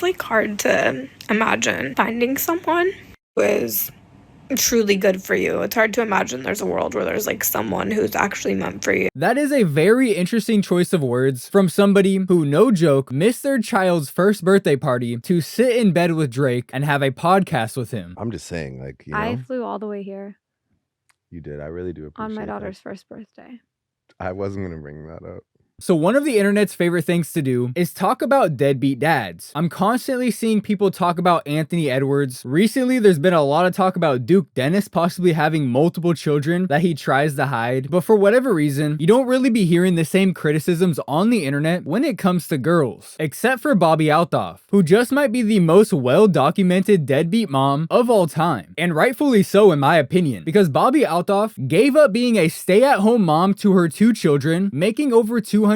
it's like hard to imagine finding someone who is truly good for you. It's hard to imagine there's a world where there's like someone who's actually meant for you. That is a very interesting choice of words from somebody who, no joke, missed their child's first birthday party to sit in bed with Drake and have a podcast with him. I'm just saying, like, you know. I flew all the way here. You did. I really do appreciate on my that. daughter's first birthday. I wasn't going to bring that up. So one of the internet's favorite things to do is talk about deadbeat dads. I'm constantly seeing people talk about Anthony Edwards. Recently, there's been a lot of talk about Duke Dennis possibly having multiple children that he tries to hide. But for whatever reason, you don't really be hearing the same criticisms on the internet when it comes to girls. Except for Bobbi Althoff, who just might be the most well-documented deadbeat mom of all time. And rightfully so in my opinion, because Bobbi Althoff gave up being a stay-at-home mom to her 2 children, making over $200,000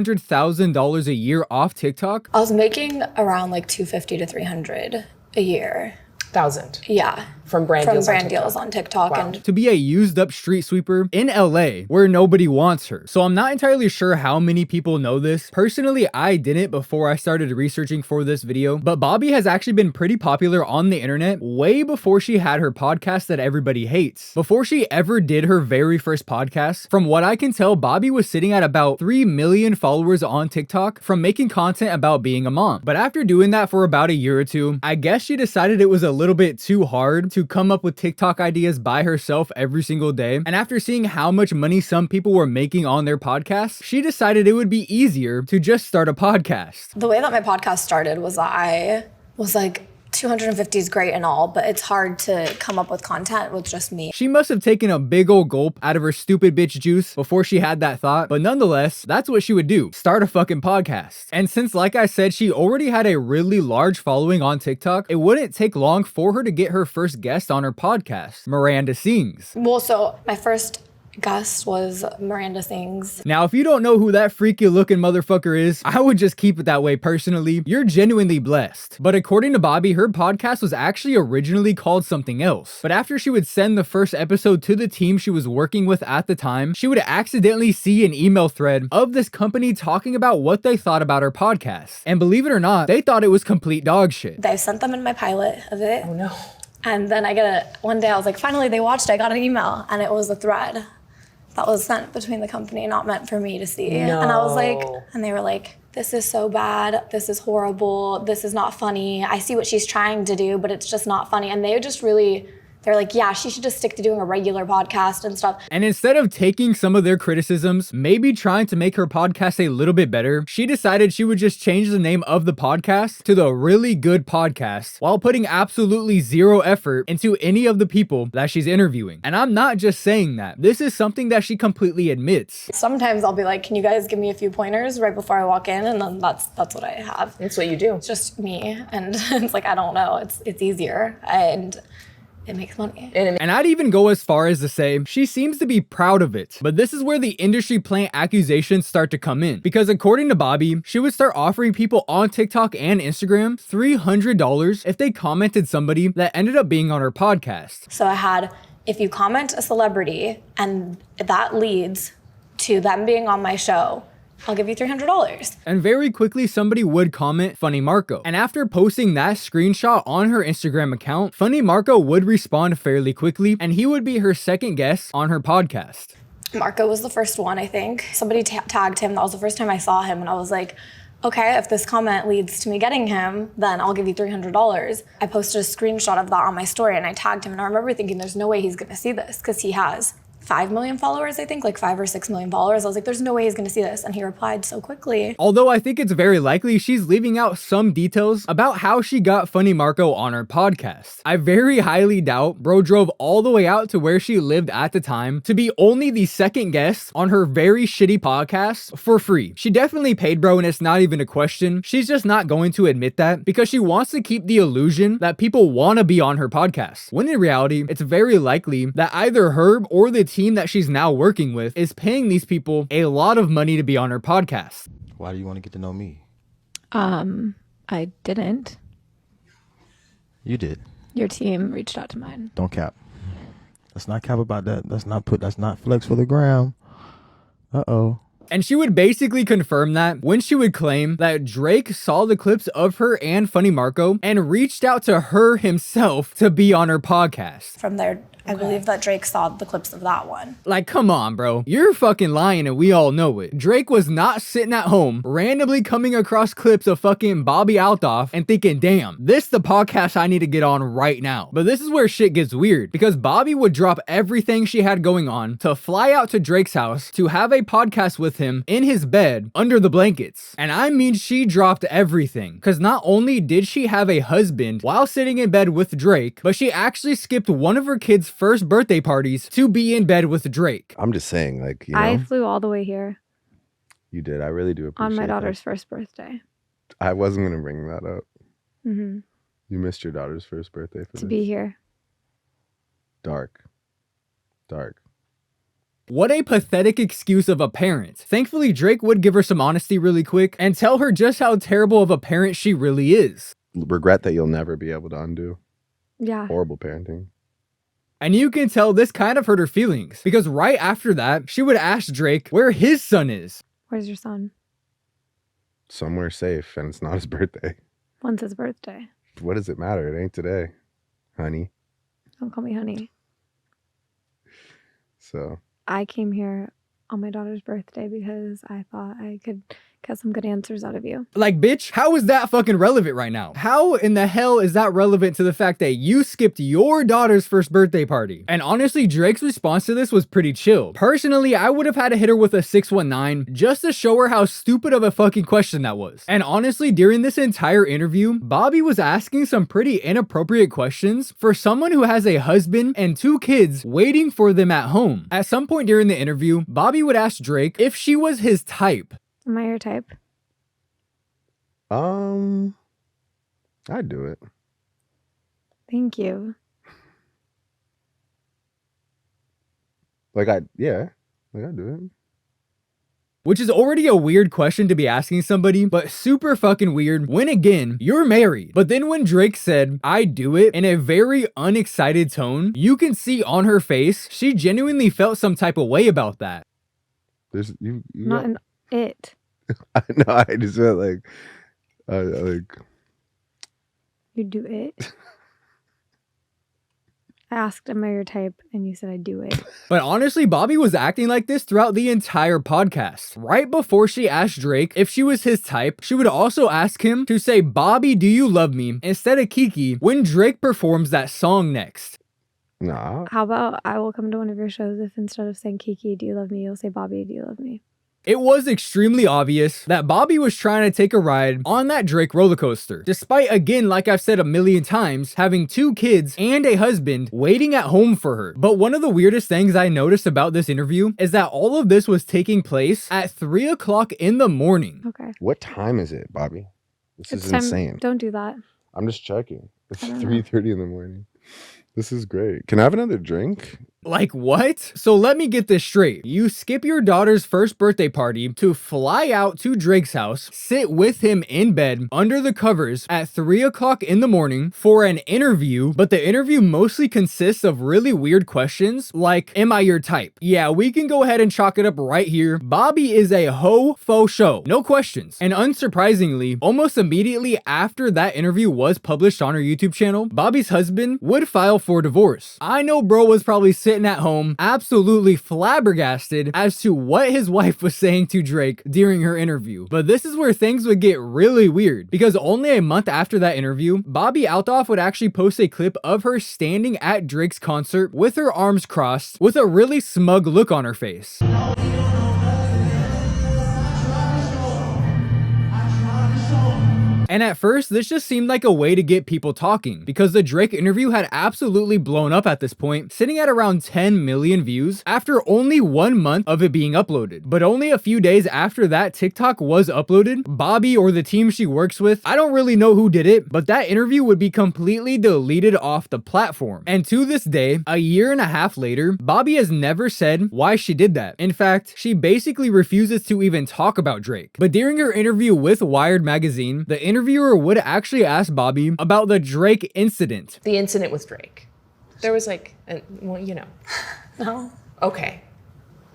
a year off TikTok. I was making around like $250 to $300 a year. Thousand. Yeah. From brand deals on TikTok. Wow. And to be a used up street sweeper in LA where nobody wants her. So I'm not entirely sure how many people know this. Personally, I didn't before I started researching for this video, but Bobbi has actually been pretty popular on the internet way before she had her podcast that everybody hates. Before she ever did her very first podcast, from what I can tell, Bobbi was sitting at about 3 million followers on TikTok from making content about being a mom. But after doing that for about a year or two, I guess she decided it was a little bit too hard to come up with TikTok ideas by herself every single day. And after seeing how much money some people were making on their podcasts, she decided it would be easier to just start a podcast. the way that my podcast started was that I was like, 250 is great and all, but it's hard to come up with content with just me. She must have taken a big old gulp out of her stupid bitch juice before she had that thought, but nonetheless, that's what she would do. Start a fucking podcast. And since, like I said, she already had a really large following on TikTok, it wouldn't take long for her to get her first guest on her podcast, Miranda Sings. Well, so my first guest was Miranda Sings. Now, if you don't know who that freaky looking motherfucker is, I would just keep it that way personally. You're genuinely blessed. But according to Bobbi, her podcast was actually originally called something else. But after she would send the first episode to the team she was working with at the time, she would accidentally see an email thread of this company talking about what they thought about her podcast. And believe it or not, they thought it was complete dog shit. I sent them in my pilot of it. Oh no. And then one day I was like, finally they watched it. I got an email and it was a thread that was sent between the company, not meant for me to see. No. And I was like, and they were like, this is so bad. This is horrible. This is not funny. I see what she's trying to do, but it's just not funny. And they just really, they're like, yeah, she should just stick to doing a regular podcast and stuff. And instead of taking some of their criticisms, maybe trying to make her podcast a little bit better, she decided she would just change the name of the podcast to The Really Good Podcast while putting absolutely zero effort into any of the people that she's interviewing. And I'm not just saying that. This is something that she completely admits. Sometimes I'll be like, can you guys give me a few pointers right before I walk in? And then that's what I have. That's what you do. It's just me. And it's like, I don't know. It's easier. And it makes money. And I'd even go as far as to say she seems to be proud of it. But this is where the industry plant accusations start to come in. Because according to Bobbi, she would start offering people on TikTok and Instagram $300 if they commented somebody that ended up being on her podcast. So I had, if you comment a celebrity and that leads to them being on my show, I'll give you $300. And very quickly, somebody would comment Funny Marco. And after posting that screenshot on her Instagram account, Funny Marco would respond fairly quickly, and he would be her second guest on her podcast. Marco was the first one, I think. Somebody tagged him. That was the first time I saw him. And I was like, okay, if this comment leads to me getting him, then I'll give you $300. I posted a screenshot of that on my story and I tagged him. And I remember thinking, there's no way he's going to see this because he has 5 million followers, I think, like 5 or 6 million followers. I was like, there's no way he's gonna see this. And he replied so quickly. Although I think it's very likely she's leaving out some details about how she got Funny Marco on her podcast. I very highly doubt bro drove all the way out to where she lived at the time to be only the second guest on her very shitty podcast for free. She definitely paid bro, and it's not even a question. She's just not going to admit that because she wants to keep the illusion that people want to be on her podcast. When in reality, it's very likely that either her or the team that she's now working with is paying these people a lot of money to be on her podcast. Why do you want to get to know me? I didn't. You did. Your team reached out to mine. Don't cap. Let's not cap about that. Let's not flex for the gram. Uh-oh. And she would basically confirm that when she would claim that Drake saw the clips of her and Funny Marco and reached out to her himself to be on her podcast. From there, I believe that Drake saw the clips of that one. Like, come on, bro. You're fucking lying and we all know it. Drake was not sitting at home randomly coming across clips of fucking Bobbi Althoff and thinking, damn, this is the podcast I need to get on right now. But this is where shit gets weird because Bobbi would drop everything she had going on to fly out to Drake's house to have a podcast with him in his bed under the blankets. And I mean, she dropped everything because not only did she have a husband while sitting in bed with Drake, but she actually skipped one of her kids' first birthday parties to be in bed with Drake. I'm just saying, like, you know, I flew all the way here you did. I really do appreciate on my daughter's that. first birthday. I wasn't gonna bring that up. Mm-hmm. You missed your daughter's first birthday for To this. be here. Dark. What a pathetic excuse of a parent. Thankfully, Drake would give her some honesty really quick and tell her just how terrible of a parent she really is. Regret that you'll never be able to undo. Yeah. Horrible parenting. And you can tell this kind of hurt her feelings because right after that, she would ask Drake where his son is. Where's your son? Somewhere safe, and it's not his birthday. When's his birthday? What does it matter? It ain't today, honey. Don't call me honey. So I came here on my daughter's birthday because I thought I could get some good answers out of you. Like, bitch, how is that fucking relevant right now? How in the hell is that relevant to the fact that you skipped your daughter's first birthday party? And honestly, Drake's response to this was pretty chill. Personally, I would have had to hit her with a 619 just to show her how stupid of a fucking question that was. And honestly, during this entire interview, Bobbi was asking some pretty inappropriate questions for someone who has a husband and 2 kids waiting for them at home. At some point during the interview, Bobbi would ask Drake if she was his type. Am I your type? I'd do it. Thank you. I'd do it. Which is already a weird question to be asking somebody, but super fucking weird when again, you're married. But then when Drake said, I do it in a very unexcited tone, you can see on her face, she genuinely felt some type of way about that. There's you Not got, an it. I know, I just felt like You do it. I asked, am I your type? And you said, I do it. But honestly, Bobbi was acting like this throughout the entire podcast. Right before she asked Drake if she was his type, she would also ask him to say, Bobbi, do you love me? Instead of Kiki, when Drake performs that song next. nah. How about I will come to one of your shows if instead of saying Kiki, do you love me, you'll say Bobbi, do you love me? It was extremely obvious that Bobbi was trying to take a ride on that Drake roller coaster, despite, again, like I've said a million times, having 2 kids and a husband waiting at home for her. But one of the weirdest things I noticed about this interview is that all of this was taking place at 3 o'clock in the morning. Okay. What time is it, Bobbi? This It's is time. insane. Don't do that. I'm just checking. It's I don't know. 3:30 in the morning. This is great. Can I have another drink? Like, what? So let me get this straight. You skip your daughter's first birthday party to fly out to Drake's house, sit with him in bed under the covers at 3 o'clock in the morning for an interview, but the interview mostly consists of really weird questions like, am I your type? Yeah, we can go ahead and chalk it up right here. Bobbi is a hoe faux show. No questions. And unsurprisingly, almost immediately after that interview was published on her YouTube channel, Bobbi's husband would file for divorce. I know bro was probably sitting at home absolutely flabbergasted as to what his wife was saying to Drake during her interview. But this is where things would get really weird because only a month after that interview, Bobbi Althoff would actually post a clip of her standing at Drake's concert with her arms crossed with a really smug look on her face. And at first, this just seemed like a way to get people talking because the Drake interview had absolutely blown up at this point, sitting at around 10 million views after only 1 month of it being uploaded. But only a few days after that TikTok was uploaded, Bobbi or the team she works with, I don't really know who did it, but that interview would be completely deleted off the platform. And to this day, a year and a half later, Bobbi has never said why she did that. In fact, she basically refuses to even talk about Drake. But during her interview with Wired magazine, the interviewer would actually ask Bobbi about the Drake incident. The incident with Drake. There was like, well, you know. No. Okay.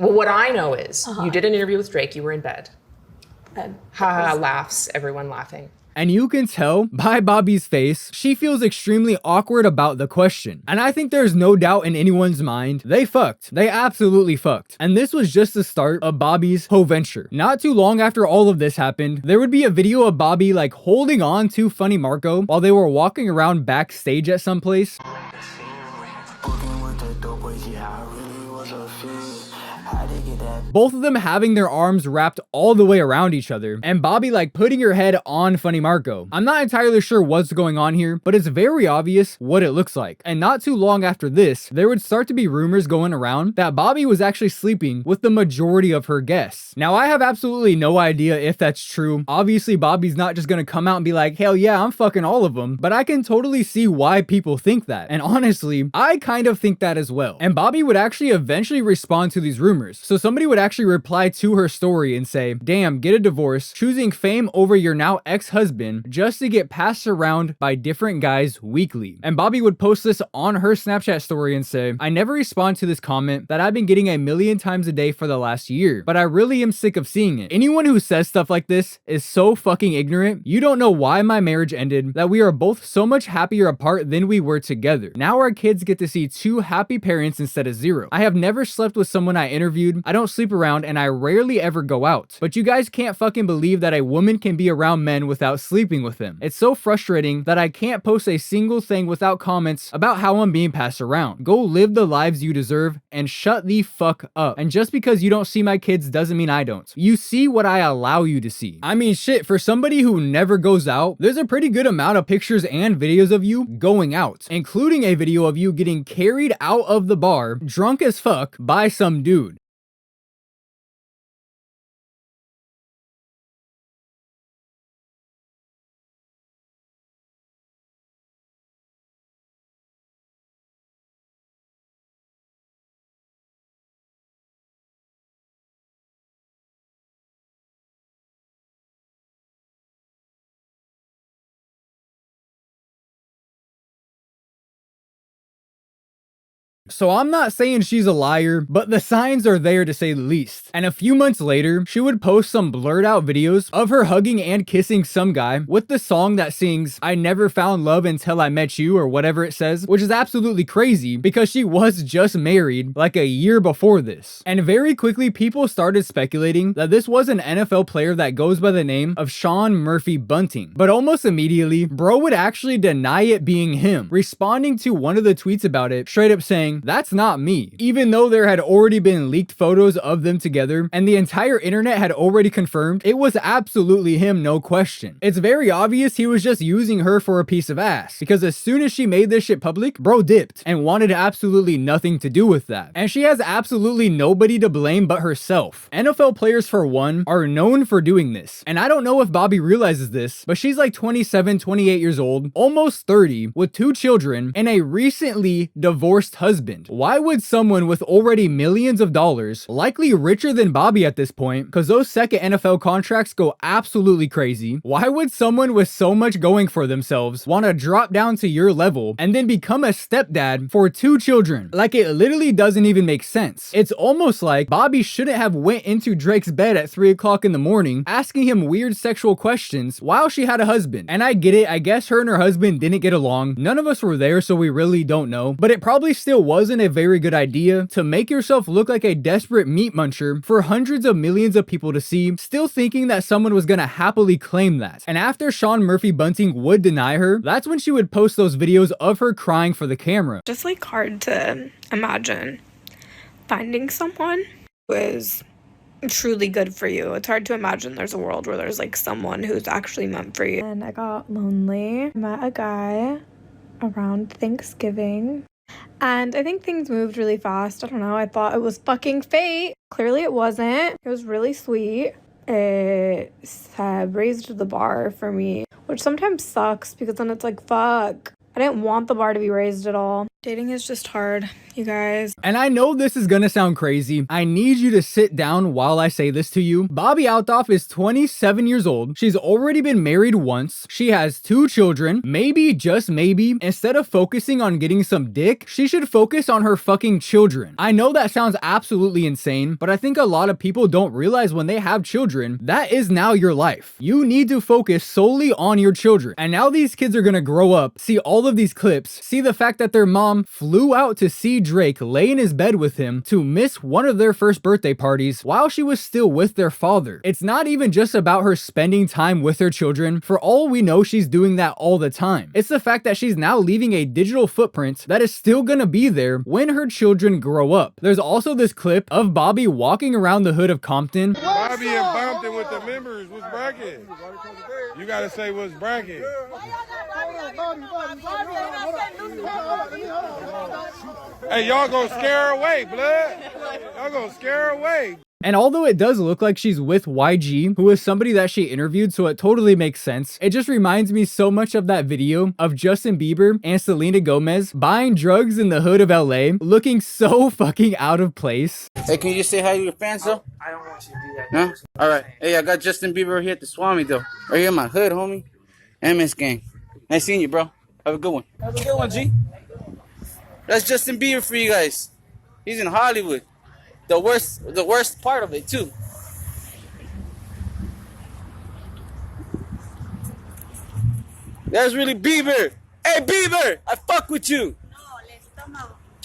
Well, what I know is you did an interview with Drake. You were in bed. And Ha laughs. Everyone laughing. And you can tell by Bobbi's face, she feels extremely awkward about the question. And I think there's no doubt in anyone's mind, they fucked. They absolutely fucked. And this was just the start of Bobbi's whole venture. Not too long after all of this happened, there would be a video of Bobbi like holding on to Funny Marco while they were walking around backstage at some place. Both of them having their arms wrapped all the way around each other, and Bobbi like putting her head on Funny Marco. I'm not entirely sure what's going on here, but it's very obvious what it looks like. And not too long after this, there would start to be rumors going around that Bobbi was actually sleeping with the majority of her guests. Now, I have absolutely no idea if that's true. Obviously, Bobbi's not just gonna come out and be like, hell yeah, I'm fucking all of them, but I can totally see why people think that. And honestly, I kind of think that as well. And Bobbi would actually eventually respond to these rumors. So somebody would actually reply to her story and say, damn, get a divorce, choosing fame over your now ex-husband just to get passed around by different guys weekly. And Bobbi would post this on her Snapchat story and say, I never respond to this comment that I've been getting 1,000,000 times a day for the last year, but I really am sick of seeing it. Anyone who says stuff like this is so fucking ignorant. You don't know why my marriage ended, that we are both so much happier apart than we were together. Now our kids get to see 2 happy parents instead of 0. I have never slept with someone I interviewed. I don't sleep around and I rarely ever go out. But you guys can't fucking believe that a woman can be around men without sleeping with them. It's so frustrating that I can't post a single thing without comments about how I'm being passed around. Go live the lives you deserve and shut the fuck up. And just because you don't see my kids doesn't mean I don't. You see what I allow you to see. I mean shit, for somebody who never goes out, there's a pretty good amount of pictures and videos of you going out, including a video of you getting carried out of the bar drunk as fuck by some dude. So I'm not saying she's a liar, but the signs are there to say the least. And a few months later, she would post some blurred out videos of her hugging and kissing some guy with the song that sings, I never found love until I met you, or whatever it says, which is absolutely crazy because she was just married like a year before this. And very quickly, people started speculating that this was an NFL player that goes by the name of Sean Murphy Bunting. But almost immediately, bro would actually deny it being him, responding to one of the tweets about it, straight up saying, that's not me. Even though there had already been leaked photos of them together and the entire internet had already confirmed it was absolutely him, no question. It's very obvious he was just using her for a piece of ass, because as soon as she made this shit public, bro dipped and wanted absolutely nothing to do with that. And she has absolutely nobody to blame but herself. NFL players, for one, are known for doing this. And I don't know if Bobbi realizes this, but she's like 27, 28 years old, almost 30, with 2 children and a recently divorced husband. Why would someone with already millions of dollars, likely richer than Bobbi at this point, because those second NFL contracts go absolutely crazy, why would someone with so much going for themselves want to drop down to your level and then become a stepdad for 2 children? Like, it literally doesn't even make sense. It's almost like Bobbi shouldn't have went into Drake's bed at 3 o'clock in the morning asking him weird sexual questions while she had a husband. And I get it, I guess her and her husband didn't get along. None of us were there, so we really don't know. But it probably still wasn't a very good idea to make yourself look like a desperate meat muncher for hundreds of millions of people to see, still thinking that someone was gonna happily claim that. And after Sean Murphy Bunting would deny her, that's when she would post those videos of her crying for the camera. Just like hard to imagine finding someone who is truly good for you. It's hard to imagine there's a world where there's like someone who's actually meant for you. And I got lonely. Met a guy around Thanksgiving. And I think things moved really fast. I don't know. I thought it was fucking fate. Clearly it wasn't. It was really sweet. It raised the bar for me, which sometimes sucks because then it's like, fuck. I didn't want the bar to be raised at all. Dating is just hard, you guys. And I know this is gonna sound crazy. I need you to sit down while I say this to you. Bobbi Althoff is 27 years old. She's already been married once. She has 2 children. Maybe, just maybe, instead of focusing on getting some dick, she should focus on her fucking children. I know that sounds absolutely insane, but I think a lot of people don't realize when they have children, that is now your life. You need to focus solely on your children. And now these kids are gonna grow up, see all of these clips, see the fact that their mom flew out to see Drake lay in his bed with him to miss one of their first birthday parties while she was still with their father. It's not even just about her spending time with her children. For all we know, she's doing that all the time. It's the fact that she's now leaving a digital footprint that is still gonna be there when her children grow up. There's also this clip of Bobbi walking around the hood of Compton. Bobbi and Compton with the members. What's bracket? You gotta say what's bracket. Hey, y'all gonna scare her away, blood. Y'all gonna scare her away. And although it does look like she's with YG, who is somebody that she interviewed, so it totally makes sense, it just reminds me so much of that video of Justin Bieber and Selena Gomez buying drugs in the hood of LA, looking so fucking out of place. Hey, can you just say hi to your fans, though? I don't want you to do that. No? Alright. Hey, I got Justin Bieber here at the Swami, though. Right here in my hood, homie. MS gang. Nice seeing you, bro. Have a good one. Have a good one, G. That's Justin Bieber for you guys. He's in Hollywood. The worst part of it, too. That's really Bieber. Hey, Bieber, I fuck with you.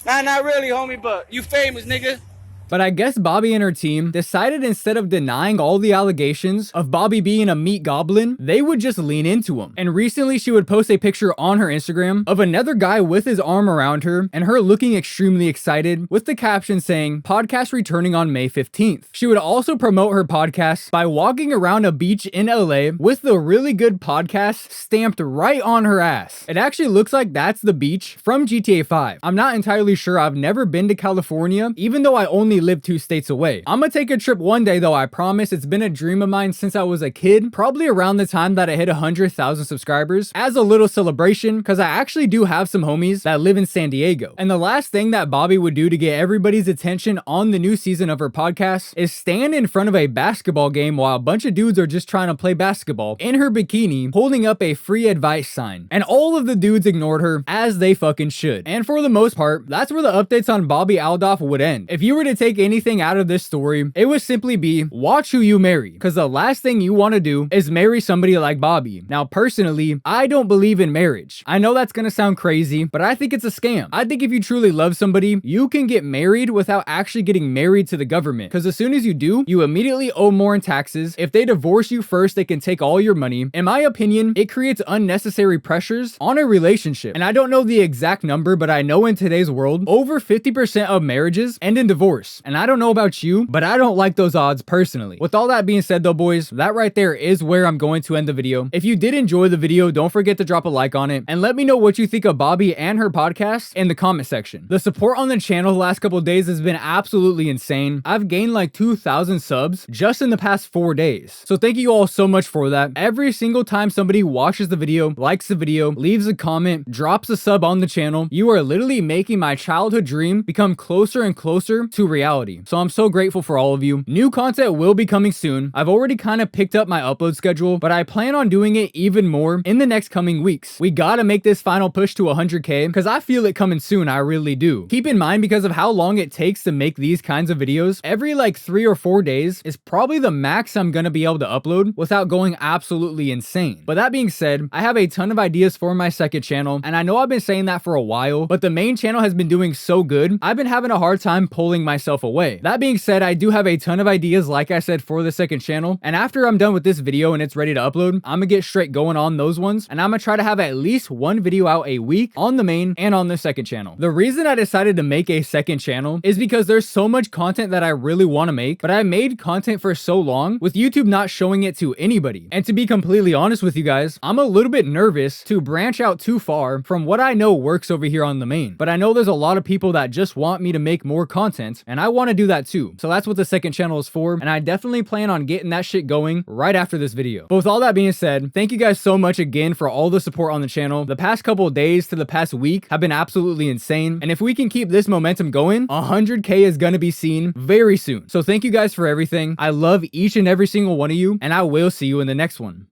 Nah, not really, homie, but you famous, nigga. But I guess Bobbi and her team decided instead of denying all the allegations of Bobbi being a meat goblin, they would just lean into them. And recently she would post a picture on her Instagram of another guy with his arm around her and her looking extremely excited with the caption saying, "Podcast returning on May 15th. She would also promote her podcast by walking around a beach in LA with the really good podcast stamped right on her ass. It actually looks like that's the beach from GTA 5. I'm not entirely sure. I've never been to California, even though I only live 2 states away. I'm gonna take a trip one day though, I promise. It's been a dream of mine since I was a kid, probably around the time that I hit 100,000 subscribers, as a little celebration, because I actually do have some homies that live in San Diego. And the last thing that Bobbi would do to get everybody's attention on the new season of her podcast is stand in front of a basketball game while a bunch of dudes are just trying to play basketball in her bikini, holding up a free advice sign. And all of the dudes ignored her, as they fucking should. And for the most part, that's where the updates on Bobbi Althoff would end. If you were to take anything out of this story, it would simply be watch who you marry, because the last thing you want to do is marry somebody like Bobbi. Now personally, I don't believe in marriage. I know that's gonna sound crazy, but I think it's a scam. I think if you truly love somebody, you can get married without actually getting married to the government, because as soon as you do, you immediately owe more in taxes. If they divorce you first, they can take all your money. In my opinion, it creates unnecessary pressures on a relationship. And I don't know the exact number, but I know in today's world, over 50% of marriages end in divorce. And I don't know about you, but I don't like those odds personally. With all that being said though, boys, that right there is where I'm going to end the video. If you did enjoy the video, don't forget to drop a like on it and let me know what you think of Bobbi and her podcast in the comment section. The support on the channel the last couple of days has been absolutely insane. I've gained like 2,000 subs just in the past 4 days. So thank you all so much for that. Every single time somebody watches the video, likes the video, leaves a comment, drops a sub on the channel, you are literally making my childhood dream become closer and closer to reality. So I'm so grateful for all of you. New content will be coming soon. I've already kind of picked up my upload schedule, but I plan on doing it even more in the next coming weeks. We gotta make this final push to 100K because I feel it coming soon. I really do. Keep in mind, because of how long it takes to make these kinds of videos, every like 3 or 4 days is probably the max I'm gonna be able to upload without going absolutely insane. But that being said, I have a ton of ideas for my second channel, and I know I've been saying that for a while, but the main channel has been doing so good, I've been having a hard time pulling myself away. That being said, I do have a ton of ideas, like I said, for the second channel, and after I'm done with this video and it's ready to upload, I'm gonna get straight going on those ones, and I'm gonna try to have at least one video out a week on the main and on the second channel. The reason I decided to make a second channel is because there's so much content that I really want to make, but I made content for so long with YouTube not showing it to anybody. And to be completely honest with you guys, I'm a little bit nervous to branch out too far from what I know works over here on the main. But I know there's a lot of people that just want me to make more content, and I want to do that too. So that's what the second channel is for, and I definitely plan on getting that shit going right after this video. But with all that being said, thank you guys so much again for all the support on the channel. The past couple of days to the past week have been absolutely insane, and if we can keep this momentum going, 100K is gonna be seen very soon. So thank you guys for everything. I love each and every single one of you, and I will see you in the next one.